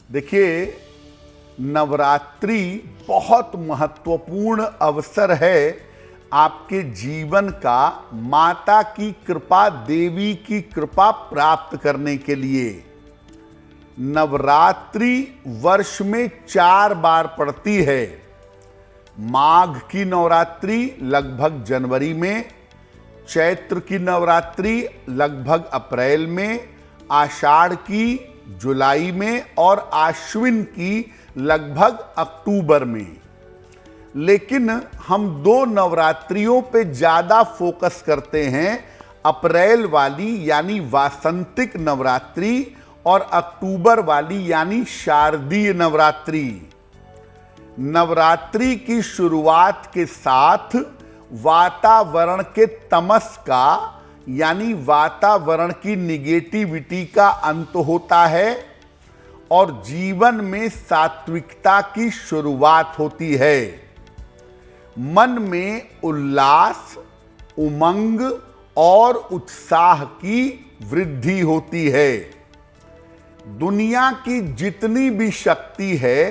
देखिए, नवरात्रि बहुत महत्वपूर्ण अवसर है आपके जीवन का माता की कृपा, देवी की कृपा प्राप्त करने के लिए। नवरात्रि वर्ष में 4 बार पड़ती है। माघ की नवरात्रि लगभग जनवरी में, चैत्र की नवरात्रि लगभग अप्रैल में, आषाढ़ की जुलाई में और आश्विन की लगभग अक्टूबर में। लेकिन हम 2 नवरात्रियों पे ज्यादा फोकस करते हैं, अप्रैल वाली यानी वासंतिक नवरात्रि और अक्टूबर वाली यानी शारदीय नवरात्रि। नवरात्रि की शुरुआत के साथ वातावरण के तमस का यानी वातावरण की निगेटिविटी का अंत होता है और जीवन में सात्विकता की शुरुआत होती है। मन में उल्लास, उमंग और उत्साह की वृद्धि होती है। दुनिया की जितनी भी शक्ति है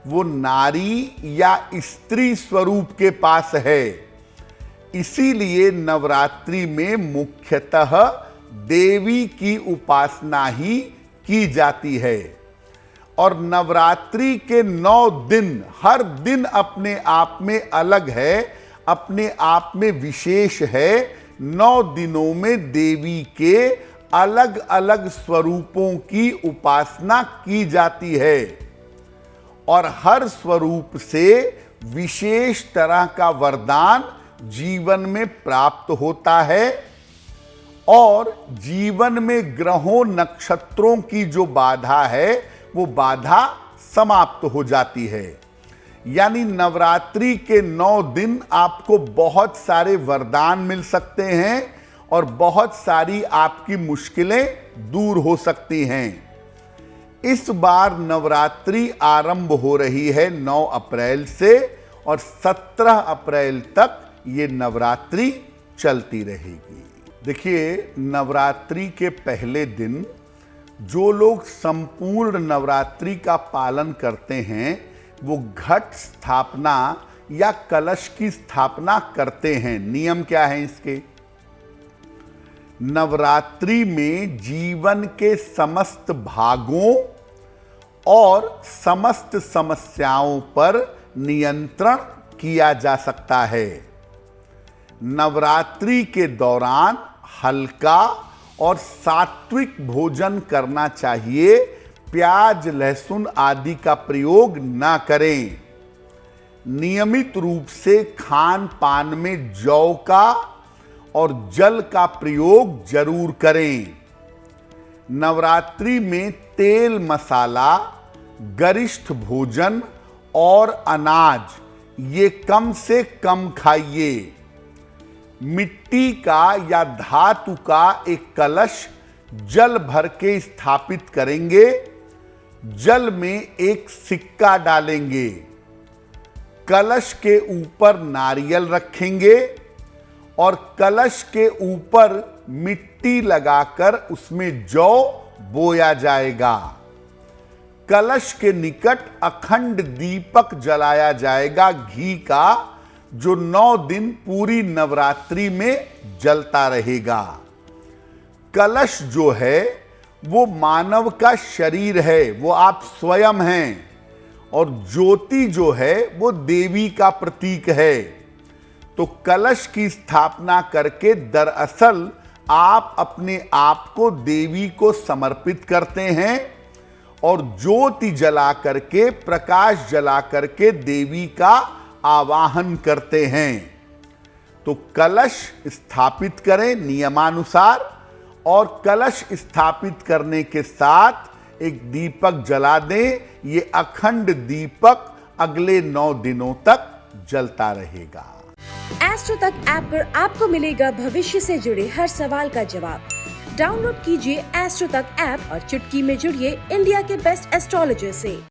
वो नारी या स्त्री स्वरूप के पास है। इसीलिए नवरात्रि में मुख्यतः देवी की उपासना ही की जाती है और नवरात्रि के 9 दिन हर दिन अपने आप में अलग है, अपने आप में विशेष है। 9 दिनों में देवी के अलग अलग स्वरूपों की उपासना की जाती है और हर स्वरूप से विशेष तरह का वरदान जीवन में प्राप्त होता है और जीवन में ग्रहों नक्षत्रों की जो बाधा है वो बाधा समाप्त हो जाती है। यानी नवरात्रि के 9 दिन आपको बहुत सारे वरदान मिल सकते हैं और बहुत सारी आपकी मुश्किलें दूर हो सकती हैं। इस बार नवरात्रि आरंभ हो रही है 9 अप्रैल से और 17 अप्रैल तक ये नवरात्रि चलती रहेगी। देखिए, नवरात्रि के पहले दिन जो लोग संपूर्ण नवरात्रि का पालन करते हैं वो घट स्थापना या कलश की स्थापना करते हैं। नियम क्या है इसके? नवरात्रि में जीवन के समस्त भागों और समस्त समस्याओं पर नियंत्रण किया जा सकता है। नवरात्रि के दौरान हल्का और सात्विक भोजन करना चाहिए। प्याज, लहसुन आदि का प्रयोग ना करें। नियमित रूप से खान पान में जौ का और जल का प्रयोग जरूर करें। नवरात्रि में तेल, मसाला, गरिष्ठ भोजन और अनाज ये कम से कम खाइए। मिट्टी का या धातु का एक कलश जल भर के स्थापित करेंगे। जल में एक सिक्का डालेंगे। कलश के ऊपर नारियल रखेंगे और कलश के ऊपर मिट्टी लगाकर उसमें जौ बोया जाएगा। कलश के निकट अखंड दीपक जलाया जाएगा घी का, जो 9 दिन पूरी नवरात्रि में जलता रहेगा। कलश जो है वो मानव का शरीर है, वो आप स्वयं हैं और ज्योति जो है वो देवी का प्रतीक है। तो कलश की स्थापना करके दरअसल आप अपने आप को देवी को समर्पित करते हैं और ज्योति जला करके, प्रकाश जला करके देवी का आवाहन करते हैं। तो कलश स्थापित करें नियमानुसार और कलश स्थापित करने के साथ एक दीपक जला दें। ये अखंड दीपक अगले 9 दिनों तक जलता रहेगा। एस्ट्रो तक ऐप पर आपको मिलेगा भविष्य से जुड़े हर सवाल का जवाब। डाउनलोड कीजिए एस्ट्रो तक ऐप और चुटकी में जुड़िए इंडिया के बेस्ट एस्ट्रोलॉजर से।